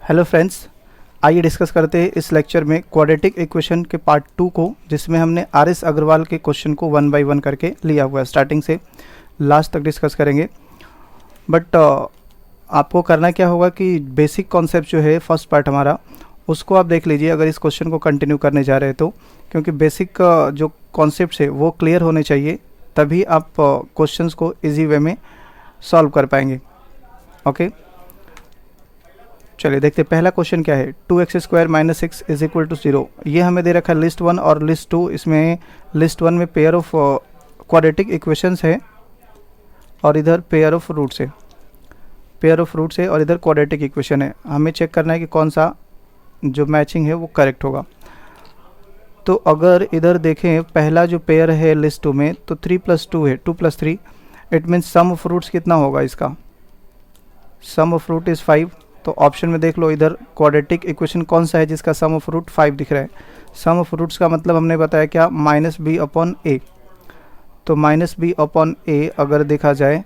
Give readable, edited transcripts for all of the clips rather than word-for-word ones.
Hello friends, आइए discuss करते हैं इस लेक्चर में क्वाड्रेटिक इक्वेशन के पार्ट 2 को, जिसमें हमने आर.एस. अग्रवाल के क्वेश्चन को वन बाय वन करके लिया हुआ है। स्टार्टिंग से लास्ट तक डिस्कस करेंगे। बट आपको करना क्या होगा कि बेसिक कॉन्सेप्ट जो है फर्स्ट पार्ट हमारा, उसको आप देख लीजिए अगर इस क्वेश्चन को कंटिन्यू करने जा रहे हैं तो, क्योंकि बेसिक जो कॉन्सेप्ट है वो क्लियर होने चाहिए, तभी आप क्वेश्चंस को इजी वे में सॉल्व कर पाएंगे। ओके, चलिए देखते हैं पहला क्वेश्चन क्या है। 2x² - 6 = 0। ये हमें दे रखा है लिस्ट 1 और लिस्ट 2। इसमें लिस्ट 1 में पेयर ऑफ क्वाड्रेटिक इक्वेशंस है और इधर पेयर ऑफ रूट्स है, और इधर क्वाड्रेटिक इक्वेशन है। हमें चेक करना है कि कौन सा जो मैचिंग है वो करेक्ट होगा। तो अगर इधर देखें, पहला जो पेयर है लिस्ट 2 में, तो 3 + 2 है, 2 + 3। It means sum of roots कितना होगा इसका? Sum of root is 5। तो ऑप्शन में देख लो इधर क्वाड्रेटिक इक्वेशन कौन सा है जिसका सम ऑफ रूट 5 दिख रहा है। सम ऑफ रूट्स का मतलब हमने बताया क्या? -b/a। तो -b/a अगर देखा जाए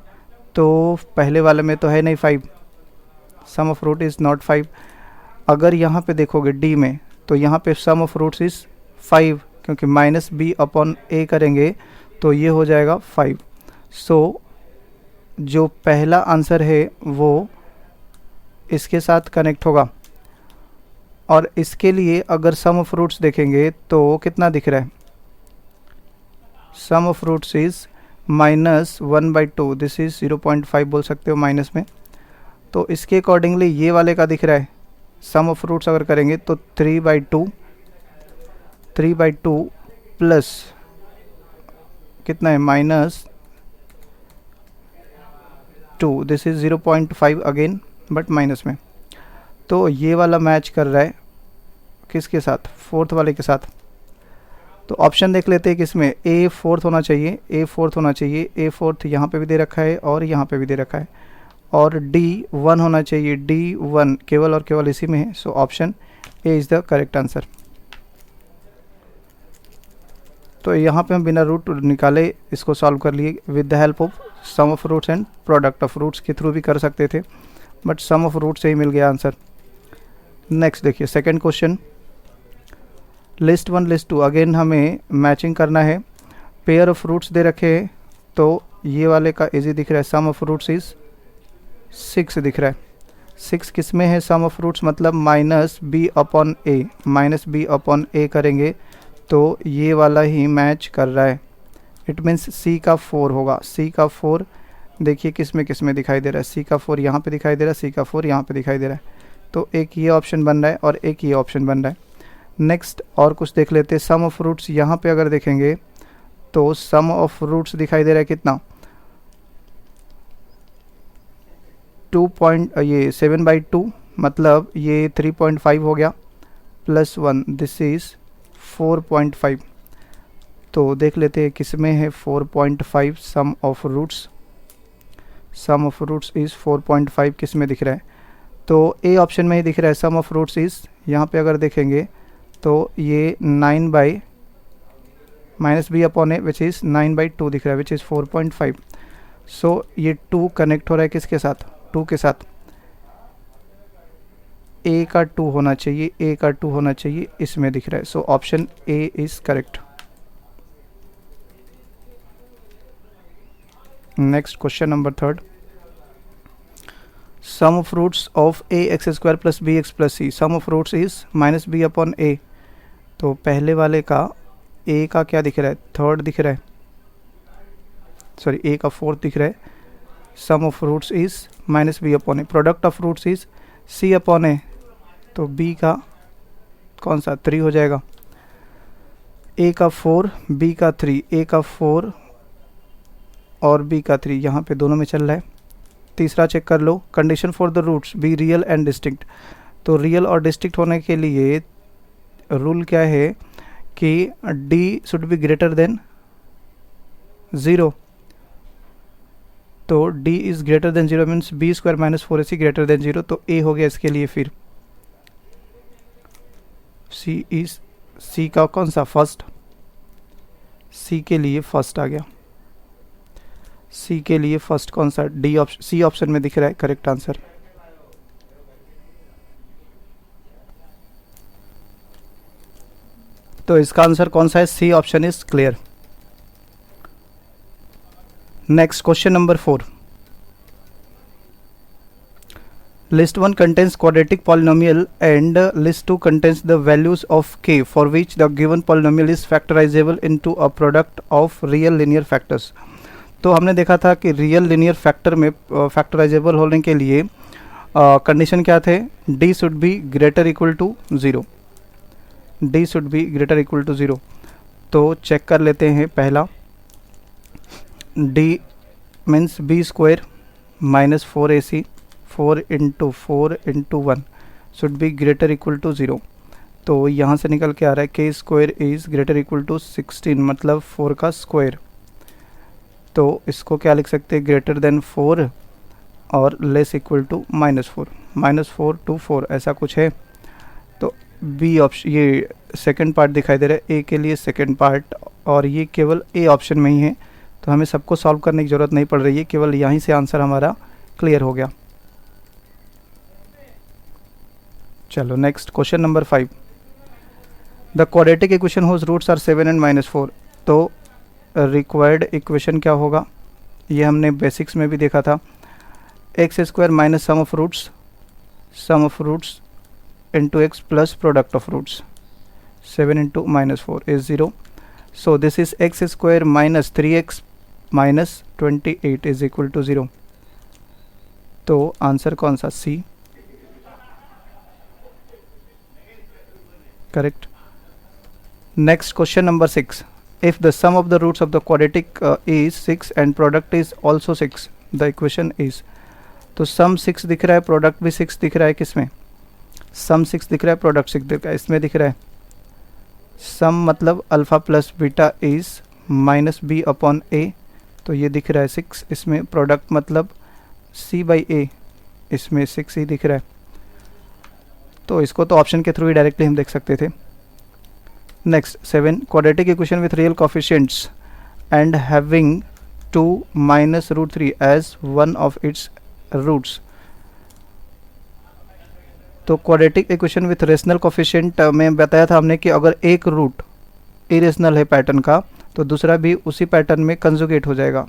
तो पहले वाले में तो है नहीं 5, सम ऑफ रूट इज़ नॉट 5। अगर यहाँ पे देखोगे डी में, तो यहाँ पे सम ऑफ रूट्स इज़ 5, क्योंकि -b/a करेंगे तो ये हो जाएगा 5। सो जो पहला आंसर है वो इसके साथ कनेक्ट होगा। और इसके लिए अगर सम ऑफ रूट्स देखेंगे तो कितना दिख रहा है? Sum of roots is -1/2। This is 0.5 बोल सकते हो माइनस में। तो इसके अकॉर्डिंगली ये वाले का दिख रहा है, सम ऑफ रूट्स अगर करेंगे तो 3/2 प्लस कितना है? -2। This is 0.5 again, but minus में। तो ये वाला मैच कर रहा है किसके साथ? फोर्थ वाले के साथ। तो ऑप्शन देख लेते हैं किसमें। ए फोर्थ होना चाहिए, ए फोर्थ यहाँ पे भी दे रखा है और यहाँ पे भी दे रखा है। और डी 1 होना चाहिए, डी 1 केवल और केवल इसी में है। So option A is the correct answer. तो यहाँ पे हम बिना रूट निकाले इसको सॉल्व कर लिए with the help of sum of roots and product of roots के थ्रू भी कर सकते थे, बट सम ऑफ रूट से ही मिल गया आंसर। नेक्स्ट देखिए second question, list 1 list 2। Again हमें मैचिंग करना है। पेयर ऑफ रूट्स दे रखे हैं, तो ये वाले का इजी दिख रहा है। सम ऑफ रूट्स इज 6 दिख रहा है। 6 किस में है? सम ऑफ रूट्स मतलब -b/a करेंगे तो ये वाला ही मैच कर रहा है। इट मीन्स सी का 4 होगा। सी का 4 देखिए किस में दिखाई दे रहा है। सी का 4 यहाँ पे दिखाई दे रहा है, सी का 4 यहाँ पे दिखाई दे रहा है। तो एक ये ऑप्शन बन रहा है और एक ये ऑप्शन बन रहा है। नेक्स्ट और कुछ देख लेते हैं। सम ऑफ रूट्स यहाँ पे अगर देखेंगे तो सम ऑफ रूट्स दिखाई दे रहा है कितना? 7/2 मतलब ये 3.5 हो गया, +1 दिस इज़ 4.5। तो देख लेते हैं किस में है 4.5 sum of roots. Sum of roots is 4.5 किस में दिख रहा है? तो ए ऑप्शन में ही दिख रहा है। सम ऑफ रूट्स इज़ यहाँ पे अगर देखेंगे तो ये 9/-b/a विच इज़ 9/2 दिख रहा है, विच इज़ 4.5। सो ये 2 कनेक्ट हो रहा है किसके साथ? 2 के साथ। ए का 2 होना चाहिए, ए का 2 होना चाहिए, इसमें दिख रहा है। So option A is correct. Next question number 3। Sum of roots of ax² + bx + c। Sum of roots is -b/a। तो पहले वाले का a का क्या दिख रहा है? 3rd दिख रहा है, सॉरी a का 4th दिख रहा है। Sum of roots is -b/a। Product of roots is c/a। तो b का कौन सा? 3 हो जाएगा। a का 4, b का 3, a का 4 और b का 3 यहाँ पे दोनों में चल रहा है। तीसरा चेक कर लो, condition for the roots be real and distinct. तो रियल और डिस्टिंक्ट होने के लिए रूल क्या है कि d should be greater than 0। तो d is greater than 0 means b² - 4ac greater than 0। तो a हो गया इसके लिए। फिर c का कौन सा? फर्स्ट। c के लिए फर्स्ट आ गया। सी के लिए फर्स्ट कौन सा? डी ऑप्शन, सी ऑप्शन में दिख रहा है करेक्ट आंसर। तो इसका आंसर कौन सा है? C option is clear. Next question number 4, list 1 contains quadratic polynomial and list 2 contains the values of k for which the given polynomial is factorizable into a product of real linear factors। तो हमने देखा था कि real linear factor में factorisable होने के लिए condition क्या थे? d should be greater equal to 0, d should be greater equal to 0। तो चेक कर लेते हैं। पहला d means B square minus 4ac 4 into 4 into 1 should be greater equal to 0। तो यहाँ से निकल के आ रहा है K square is greater equal to 16, मतलब 4 का स्क्वायर। तो इसको क्या लिख सकते हैं? ग्रेटर देन 4 और लेस इक्वल टू -4, -4 to 4 ऐसा कुछ है। तो बी ऑप्शन, ये सेकंड पार्ट दिखाई दे रहा है, ए के लिए सेकंड पार्ट, और ये केवल ए ऑप्शन में ही है। तो हमें सबको सॉल्व करने की ज़रूरत नहीं पड़ रही है, केवल यहीं से आंसर हमारा क्लियर हो गया। चलो next question number 5, the quadratic equation whose roots are 7 and -4। तो रिक्वायर्ड इक्वेशन क्या होगा? ये हमने बेसिक्स में भी देखा था, x square minus sum of roots into x plus product of roots, 7 इंटू -4 is 0। So this is x square minus 3x minus 28 is equal to 0। तो आंसर कौन सा? C, correct. Next question number 6, if the sum of the roots of the quadratic is 6 and product is also 6 the equation is. तो sum 6 दिख रहा है, product भी 6 दिख रहा है। किसमें? सम 6 दिख रहा है, प्रोडक्ट 6 दिख रहा है। इसमें दिख रहा है सम मतलब alpha plus beta is minus b upon a, तो ये दिख रहा है 6। इसमें प्रोडक्ट मतलब सी बाई ए, इसमें 6 ही दिख रहा है। तो इसको तो ऑप्शन के थ्रू ही डायरेक्टली हम देख सकते थे। Next 7, quadratic equation with real coefficients and having 2 minus √3 as one of its roots. तो quadratic equation with rational coefficient में बताया था हमने कि अगर एक रूट इरेशनल है पैटर्न का, तो दूसरा भी उसी पैटर्न में कंजुगेट हो जाएगा।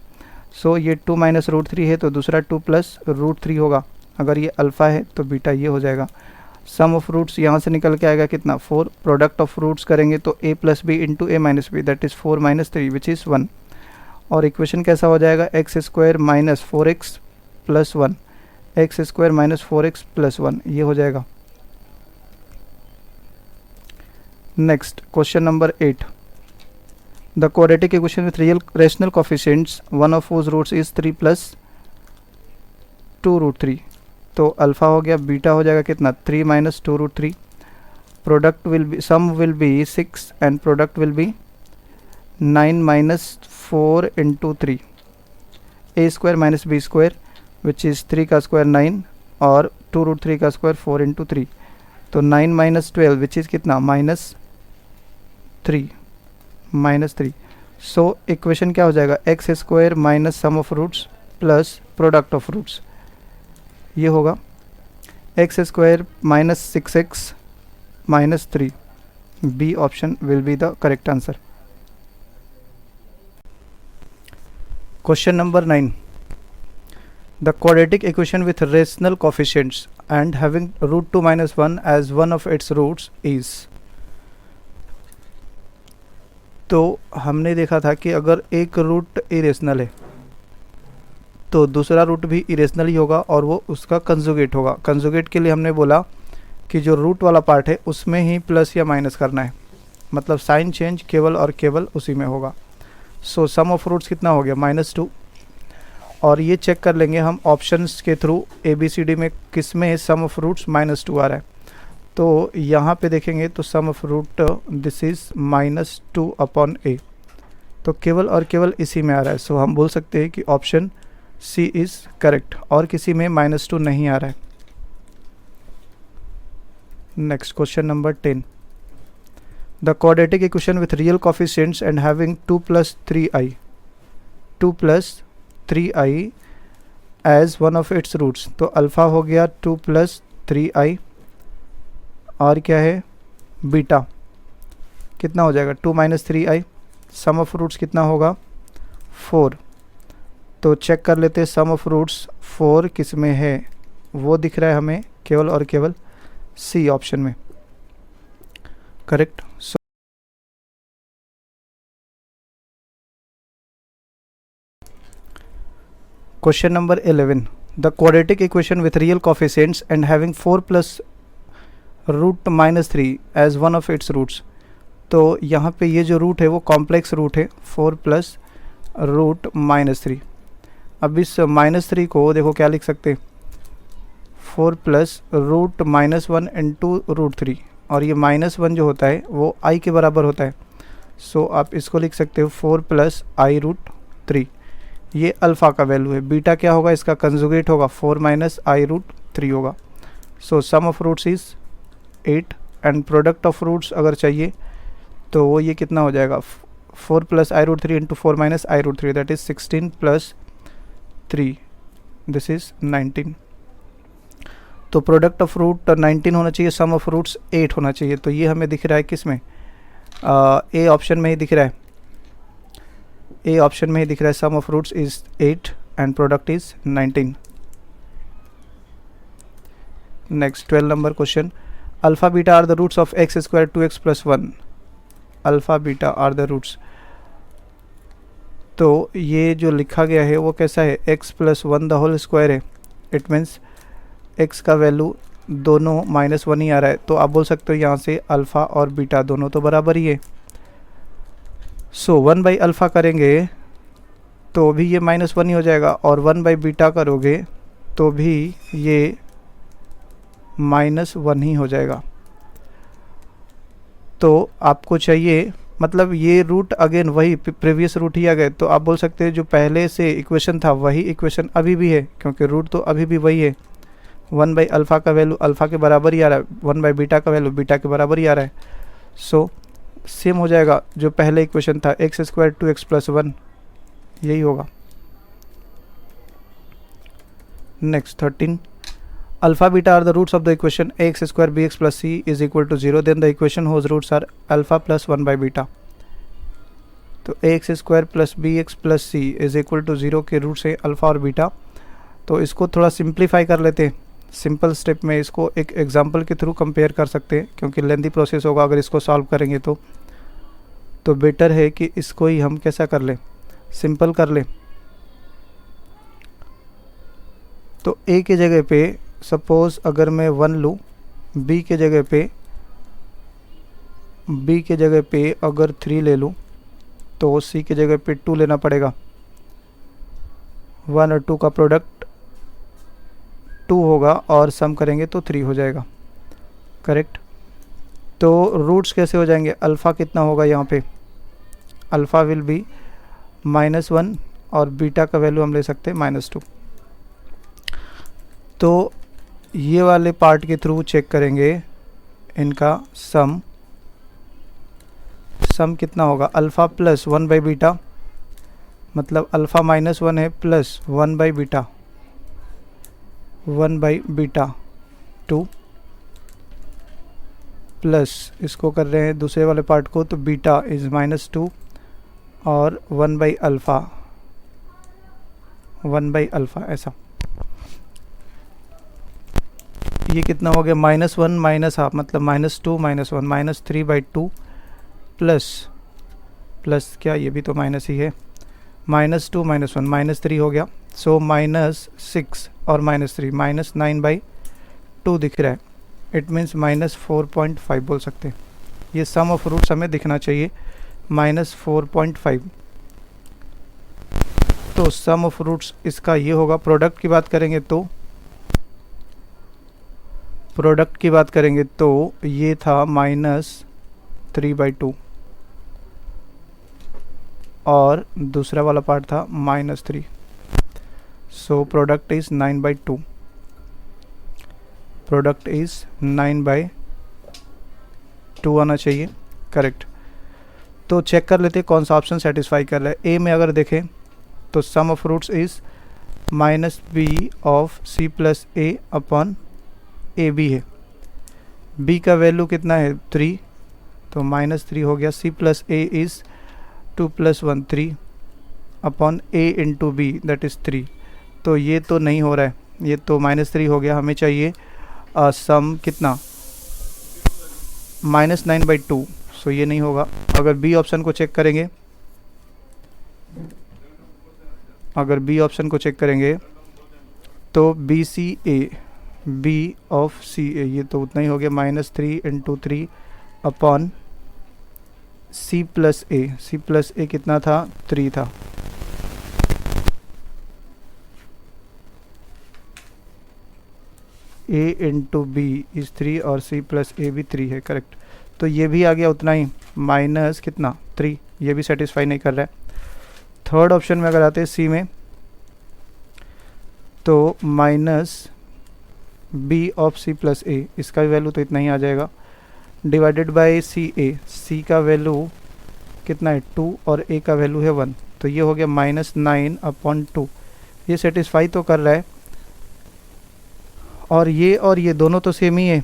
सो ये 2 माइनस √3 है, तो दूसरा 2 प्लस √3 होगा। अगर ये अल्फ़ा है तो बीटा ये हो जाएगा। सम ऑफ रूट्स यहाँ से निकल के आएगा कितना? 4। प्रोडक्ट ऑफ रूट्स करेंगे तो a plus B into A minus B, that is 4 minus 3 which is 1। और इक्वेशन कैसा हो जाएगा? X square minus 4x plus 1, X square minus 4x plus 1, ये हो जाएगा। Next question number 8, the quadratic equation with real rational coefficients one of whose roots is 3 plus 2√3। तो alpha हो गया, बीटा हो जाएगा कितना? 3 minus 2√3। Product will be, sum will be 6 and product will be 9 minus 4 into 3, A square minus B square which is 3 का square 9 और 2√3 का square 4 into 3। तो 9 माइनस 12 विच इज़ कितना? -3। सो इक्वेशन क्या हो जाएगा? X square minus sum of roots plus product of roots, ये होगा X square minus 6x minus 3। B option will be the correct answer. Question number 9, the quadratic equation with rational coefficients and having √2 - 1 as one of its roots is. तो हमने देखा था कि अगर एक root irrational है तो दूसरा रूट भी इरेशनल ही होगा और वो उसका कंजुगेट होगा। कंजुगेट के लिए हमने बोला कि जो रूट वाला पार्ट है उसमें ही प्लस या माइनस करना है, मतलब साइन चेंज केवल और केवल उसी में होगा। सो सम ऑफ रूट्स कितना हो गया? -2। और ये चेक कर लेंगे हम ऑप्शंस के थ्रू, ABCD में किस में सम ऑफ रूट्स -2 आ रहा है। तो यहाँ पे देखेंगे तो sum of root this is -2 upon a, तो केवल और केवल इसी में आ रहा है। सो हम बोल सकते हैं कि ऑप्शन सी इज़ करेक्ट, और किसी में -2 नहीं आ रहा है। Next question number 10, the quadratic equation with real coefficients and having 2 + 3i as one of its roots. तो अल्फ़ा हो गया 2 + 3i और क्या है? बीटा। कितना हो जाएगा 2 - 3i, सम ऑफ रूट्स कितना होगा 4। तो चेक कर लेते हैं सम ऑफ रूट्स 4 किस में है, वो दिख रहा है हमें केवल और केवल सी ऑप्शन में, correct. So question number 11, the quadratic equation with real coefficients and having 4 plus root -3 as one of its roots. तो यहाँ पे ये जो रूट है वो कॉम्प्लेक्स रूट है 4 प्लस रूट -3। अब इस -3 को देखो क्या लिख सकते हैं 4 प्लस रूट -1 इंटू रूट 3, और ये -1 जो होता है वो i के बराबर होता है। सो आप इसको लिख सकते हो 4 प्लस i रूट 3। ये अल्फ़ा का वैल्यू है। बीटा क्या होगा, इसका कंजुगेट होगा 4 माइनस i रूट 3 होगा। So sum of roots is 8 and product of roots अगर चाहिए तो वो ये कितना हो जाएगा 4 plus i root 3 into 4 minus i root 3, that is 16 plus 3, this is 19। तो प्रोडक्ट ऑफ रूट 19 होना चाहिए, सम ऑफ रूट्स 8 होना चाहिए। तो ये हमें दिख रहा है किस में, ए ऑप्शन में ही दिख रहा है, ए ऑप्शन में ही दिख रहा है। Sum of roots is 8 and product is 19। Next 12 number question, alpha beta are the roots of x square 2x plus 1। Alpha beta are the roots, तो ये जो लिखा गया है वो कैसा है, x plus 1 the whole square है। इट मीन्स x का वैल्यू दोनों -1 ही आ रहा है। तो आप बोल सकते हो यहाँ से अल्फ़ा और बीटा दोनों तो बराबर ही है। सो 1 बाई अल्फ़ा करेंगे तो भी ये -1 ही हो जाएगा, और 1 बाई बीटा करोगे तो भी ये -1 ही हो जाएगा। तो आपको चाहिए, मतलब ये रूट अगेन वही प्रीवियस रूट ही आ गए। तो आप बोल सकते हैं जो पहले से इक्वेशन था वही इक्वेशन अभी भी है, क्योंकि रूट तो अभी भी वही है। 1 बाई अल्फ़ा का वैल्यू अल्फ़ा के बराबर ही आ रहा है, 1 बाई बीटा का वैल्यू बीटा के बराबर ही आ रहा है। सो सेम हो जाएगा जो पहले इक्वेशन था, एक्स स्क्वायर 2x प्लस 1, यही होगा। Next 13, alpha beta are the roots of the equation x square b x plus c is equal to 0, then the equation whose roots are alpha plus 1 by beta. तो x square plus b x plus c is equal to 0 के roots है alpha और beta. तो इसको थोड़ा simplify कर लेते हैं, सिंपल स्टेप में इसको एक एग्जांपल के थ्रू कंपेयर कर सकते हैं, क्योंकि लेंथी प्रोसेस होगा अगर इसको सॉल्व करेंगे तो बेटर है कि इसको ही हम कैसा कर लें, सिंपल कर लें। तो a के जगह पे सपोज़ अगर मैं 1 लूँ, b के जगह पे अगर 3 ले लूँ, तो c के जगह पे 2 लेना पड़ेगा। 1 और 2 का प्रोडक्ट 2 होगा और सम करेंगे तो 3 हो जाएगा, करेक्ट। तो रूट्स कैसे हो जाएंगे, अल्फ़ा कितना होगा यहाँ पे, अल्फ़ा विल बी -1 और बीटा का वैल्यू हम ले सकते हैं -2। तो ये वाले पार्ट के थ्रू चेक करेंगे इनका सम कितना होगा, अल्फ़ा प्लस 1 बाई बीटा, मतलब अल्फ़ा -1 है प्लस 1 बाई बीटा 2 प्लस इसको कर रहे हैं दूसरे वाले पार्ट को, तो बीटा इज़ -2 और 1 बाई अल्फ़ा ऐसा। ये कितना हो गया, -1 माइनस हाफ, मतलब -2 -1 -3/2 प्लस क्या, ये भी तो माइनस ही है, -2 -1 -3 हो गया। सो -6 और -3 -9/2 दिख रहा है। इट मीन्स -4.5 बोल सकते हैं। ये सम ऑफ रूट्स हमें दिखना चाहिए -4.5। तो सम ऑफ रूट्स इसका ये होगा। प्रोडक्ट की बात करेंगे तो ये था -3/2 और दूसरा वाला पार्ट था -3। So product is 9/2, product is 9/2 आना चाहिए, करेक्ट। तो चेक कर लेते कौन सा ऑप्शन सेटिस्फाई कर रहा है। ए में अगर देखें तो sum of roots is -b of c plus a upon ab है। b का वैल्यू कितना है 3, तो -3 हो गया। c plus a is 2 + 1 3 upon a into b that is 3। तो ये तो नहीं हो रहा है, ये तो -3 हो गया। हमें चाहिए सम कितना, -9/2। सो ये नहीं होगा। अगर बी ऑप्शन को चेक करेंगे, अगर बी ऑप्शन को चेक करेंगे तो b c a, b of c a, ये तो उतना ही हो गया, -3 × 3 upon c plus a. C plus a कितना था, 3 था। ए इंटू बी इज़ 3 और सी प्लस ए भी 3 है, करेक्ट। तो ये भी आ गया उतना ही, माइनस कितना 3, ये भी सेटिस्फाई नहीं कर रहा है। थर्ड ऑप्शन में अगर आते हैं सी में, तो minus b of c plus a, इसका वैल्यू तो इतना ही आ जाएगा, डिवाइडेड बाय सी ए। सी का वैल्यू कितना है 2 और ए का वैल्यू है 1, तो ये हो गया -9/2। ये सेटिस्फाई तो कर रहा है, और ये दोनों तो सेम ही है,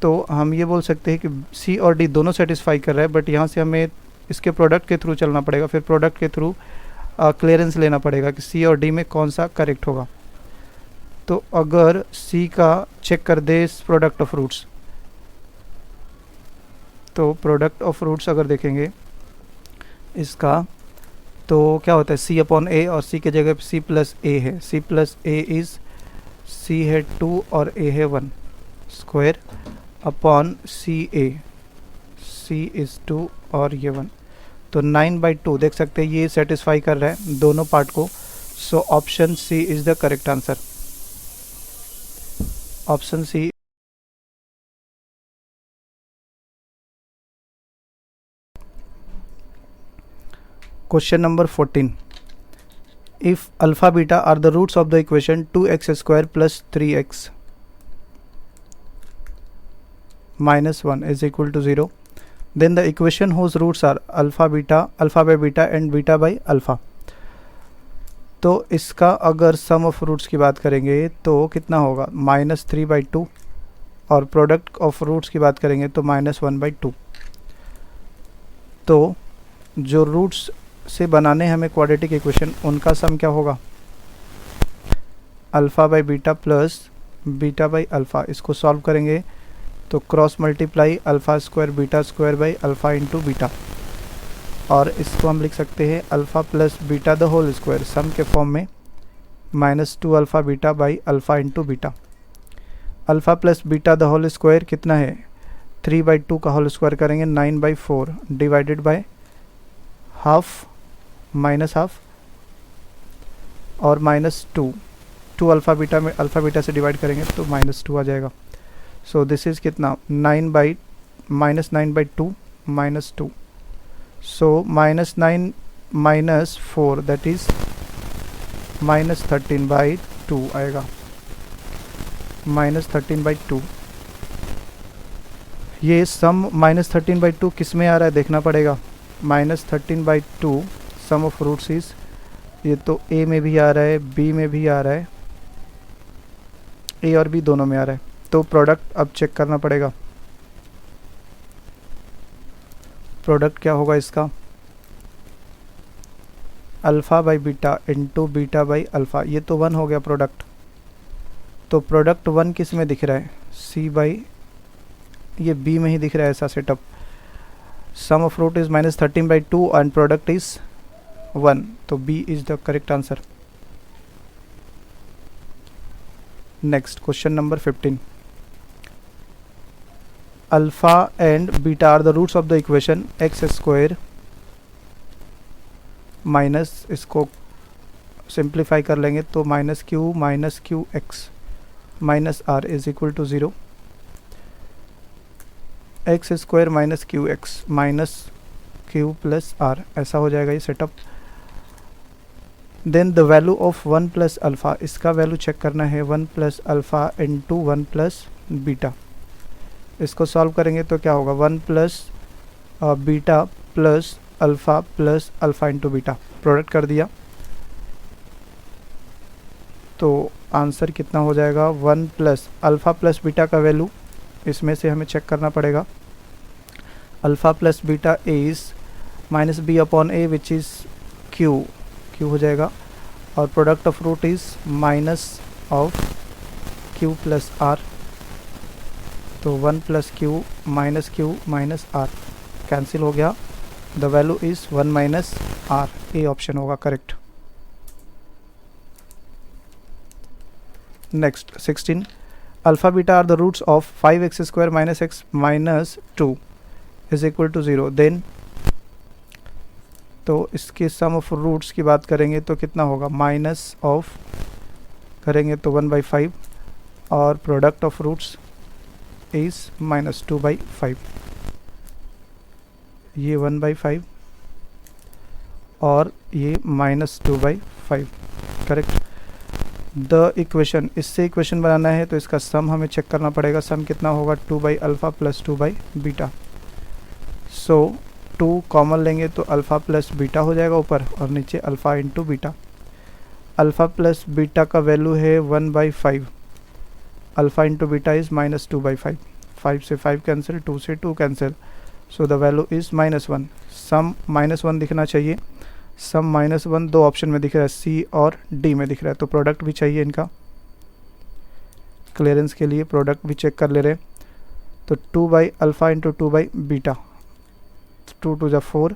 तो हम ये बोल सकते हैं कि सी और डी दोनों सेटिस्फाई कर रहा है। बट यहाँ से हमें इसके प्रोडक्ट के थ्रू चलना पड़ेगा, फिर प्रोडक्ट के थ्रू क्लियरेंस लेना पड़ेगा कि सी और डी में कौन सा करेक्ट होगा। तो अगर सी का चेक कर दे प्रोडक्ट ऑफ रूट्स, तो प्रोडक्ट ऑफ रूट्स अगर देखेंगे इसका, तो क्या होता है, सी अपॉन ए, और सी के जगह पे सी प्लस ए है। सी प्लस ए इज़, सी है 2 और ए है 1 square upon c a, c is 2 और ये 1, तो 9/2 देख सकते हैं ये सेटिस्फाई कर रहा है दोनों पार्ट को। So option C is the correct answer. Option C. Question number 14, if alpha beta are the roots of the equation 2x² plus 3x minus 1 is equal to 0, then the equation whose roots are alpha by beta and beta by alpha। तो इसका अगर सम of roots की बात करेंगे तो कितना होगा, -3/2, और प्रोडक्ट ऑफ रूट्स की बात करेंगे तो -1/2। तो जो रूट्स से बनाने हमें क्वाड्रेटिक इक्वेशन, उनका सम क्या होगा, alpha by beta plus beta by alpha. इसको सॉल्व करेंगे तो cross multiply alpha square beta square by alpha into beta, और इसको हम लिख सकते हैं alpha plus beta the whole square sum के फॉर्म में, -2 alpha beta by alpha into beta. Alpha plus beta the whole square कितना है, 3/2 का होल स्क्वायर करेंगे 9/4 divided by half minus half, और -2 अल्फ़ा बीटा में अल्फ़ा बीटा से divide करेंगे तो -2 आ जाएगा। सो दिस इज़ कितना, -9/2 -2, सो -9 - 4 दैट इज़ -13/2 आएगा, -13/2। ये सम -13/2 किस में आ रहा है देखना पड़ेगा। -13/2 सम ऑफ रूट्स इज, ये तो ए में भी आ रहा है, बी में भी आ रहा है, ए और बी दोनों में आ रहा है। तो प्रोडक्ट अब चेक करना पड़ेगा, प्रोडक्ट क्या होगा इसका, alpha by beta into beta by alpha, ये तो 1 हो गया प्रोडक्ट। तो प्रोडक्ट 1 किस में दिख रहा है, सी बाई, ये बी में ही दिख रहा है ऐसा setup. Sum of root is -13/2 and product is 1, तो B is the correct answer. Next question number 15, alpha and beta are the roots of the equation x² minus, इसको सिंप्लीफाई कर लेंगे तो -q minus r is equal to 0, x² minus qx minus q plus r, ऐसा हो जाएगा ये setup. Then the value of 1 plus alpha, इसका value check करना है 1 plus alpha into 1 plus beta. इसको सॉल्व करेंगे तो क्या होगा, 1 plus beta plus alpha into beta, product कर दिया तो आंसर कितना हो जाएगा, 1 प्लस अल्फ़ा प्लस बीटा का वैल्यू इसमें से हमें चेक करना पड़ेगा। Alpha plus beta is minus b upon a which is q, q हो जाएगा, और product of root is minus of q plus r, तो 1 plus Q minus r cancel हो गया, the value is 1 minus r, A option होगा correct. Next 16, alpha beta are the roots of 5x square minus x minus 2 is equal to 0, then तो इसके सम of roots की बात करेंगे तो कितना होगा, माइनस ऑफ करेंगे तो 1/5 और product of roots is minus 2/5, ये 1/5 और ये माइनस 2/5 करेक्ट। द इक्वेशन, इससे इक्वेशन बनाना है तो इसका सम हमें चेक करना पड़ेगा, सम कितना होगा 2/अल्फ़ा प्लस 2/बीटा, सो 2 कॉमन लेंगे तो अल्फ़ा प्लस बीटा हो जाएगा ऊपर और नीचे alpha into beta. Alpha plus beta का वैल्यू है 1/5, alpha into beta is minus 2/5, 5 से 5 कैंसिल, 2 से 2 cancel, so the value is -1। सम -1 दिखना चाहिए, सम -1 दो ऑप्शन में दिख रहा है, सी और डी में दिख रहा है, तो प्रोडक्ट भी चाहिए इनका, क्लियरेंस के लिए प्रोडक्ट भी चेक कर ले रहे। तो 2/अल्फ़ा इंटू 2/बीटा, 2 2 जा 4,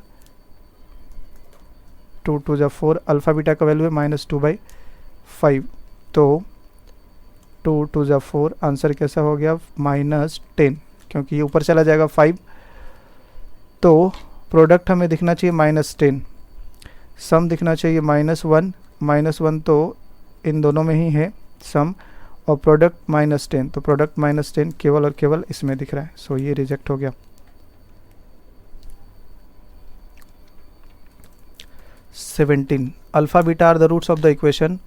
2 2 जा 4, अल्फ़ा बीटा का वैल्यू है -2/5, तो 2 2 जा 4, आंसर कैसा हो गया -10, क्योंकि ये ऊपर चला जाएगा 5, तो प्रोडक्ट हमें दिखना चाहिए -10, सम दिखना चाहिए -1 तो इन दोनों में ही है सम, और प्रोडक्ट -10, तो प्रोडक्ट -10 केवल और केवल इसमें दिख रहा है, सो ये रिजेक्ट हो गया। 17, alpha beta are the roots of the equation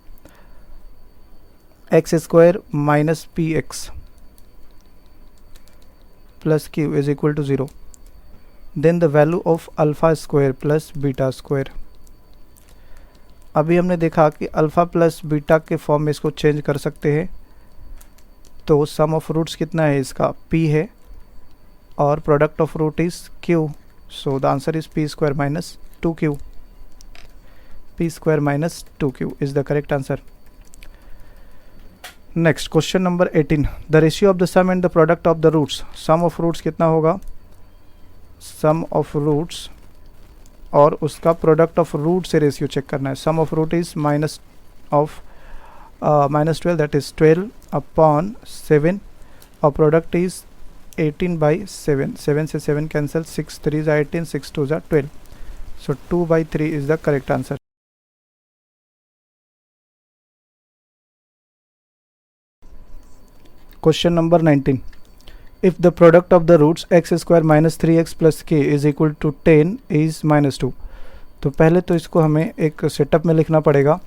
x square minus p x plus q is equal to 0, then the value of alpha square plus beta square. अभी हमने देखा कि अल्फ़ा प्लस बीटा के form में इसको change कर सकते हैं, तो सम ऑफ रूट्स कितना है इसका, p है, और product of root is q, so the answer is p square minus 2q, p square minus 2q is the correct answer. Next question number 18, the ratio of the sum and the product of the roots, sum of roots कितना होगा, sum of roots और उसका product of root से ratio check करना है। Sum of root is -12 that is 12 upon 7, और product is 18/7, 7 से 7 cancel, 6 3 ज़ा 18, 6 2 ज़ा 12, सो 2/3 is the correct answer. Question number 19, if the product of the roots x square minus 3x plus k is equal to 10 is -2, तो पहले तो इसको हमें एक सेटअप में लिखना पड़ेगा,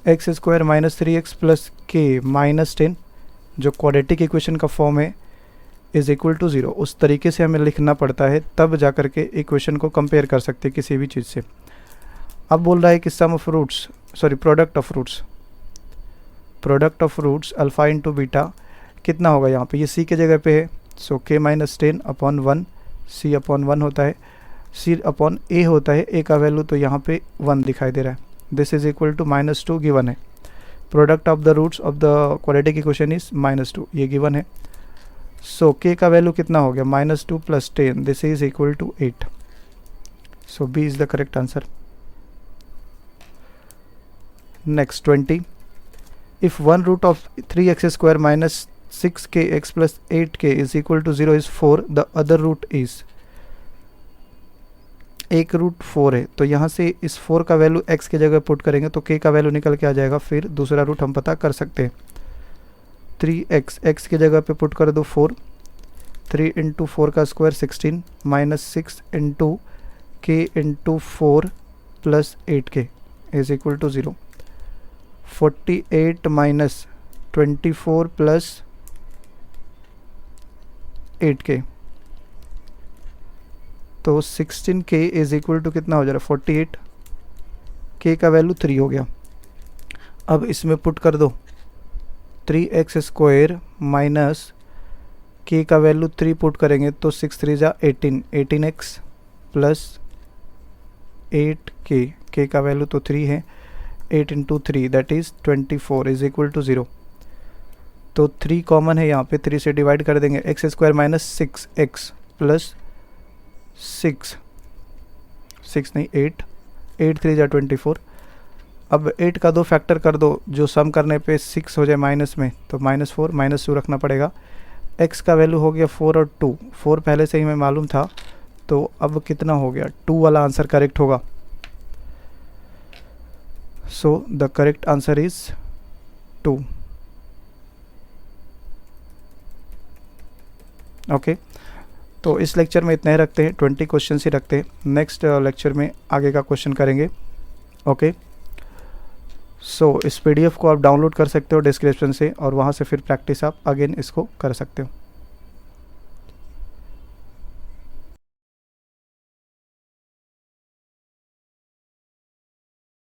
x square minus 3x plus के माइनस 10 जो क्वाड्रेटिक इक्वेशन का फॉर्म है इज इक्वल टू 0, उस तरीके से हमें लिखना पड़ता है, तब जा कर के इक्वेशन को कंपेयर कर सकते हैं किसी भी चीज़ से। अब बोल रहा है कि sum of roots, sorry product of roots alpha into beta कितना होगा, यहाँ पे ये c के जगह पे है, सो k minus 10 upon 1, c upon 1 होता है, c अपॉन a होता है, a का वैल्यू तो यहाँ पे 1 दिखाई दे रहा है, this is equal to -2 given है, product of the roots of the quadratic equation is -2, ये गिवन है, सो k का वैल्यू कितना हो गया -2 plus 10, this is equal to 8, so b is the correct answer. Next 20, if one root of 3x square minus 6kx plus 8k is equal to 0 is 4, the other root is, एक root 4 है, तो यहाँ से इस 4 का value x की जगह put करेंगे तो k का वैल्यू निकल के आ जाएगा, फिर दूसरा रूट हम पता कर सकते हैं, 3x, x की जगह पे पुट कर दो 4, 3 इंटू 4 का square 16 minus 6 into k into 4 plus 8k is equal to 0, 48 minus 24 plus 8k, तो 16k इज इक्वल टू कितना हो जा रहा है 48, k का वैल्यू 3 हो गया। अब इसमें पुट कर दो 3x स्क्वायर माइनस k का वैल्यू 3 पुट करेंगे तो 6 3 जा 18, 18x प्लस 8k, k का वैल्यू तो 3 है, 8 into 3 that is 24 is equal to 0। तो 3 कॉमन है यहाँ पे, 3 से डिवाइड कर देंगे, x square minus 6x plus 6 नहीं 8, 8 3 जा 24। अब 8 का 2 फैक्टर कर दो, जो सम करने पे 6 हो जाए माइनस में, तो -4 -2 रखना पड़ेगा। x का वैल्यू हो गया 4 और 2, 4 पहले से ही हमें मालूम था, तो अब कितना हो गया, 2 वाला आंसर करेक्ट होगा। So the correct answer is 2। Okay, तो इस लेक्चर में इतना ही रखते हैं, 20 क्वेश्चन ही रखते हैं। नेक्स्ट लेक्चर में आगे का क्वेश्चन करेंगे। ओके, सो इस PDF को आप डाउनलोड कर सकते हो डिस्क्रिप्शन से, और वहाँ से फिर प्रैक्टिस आप अगेन इसको कर सकते हो।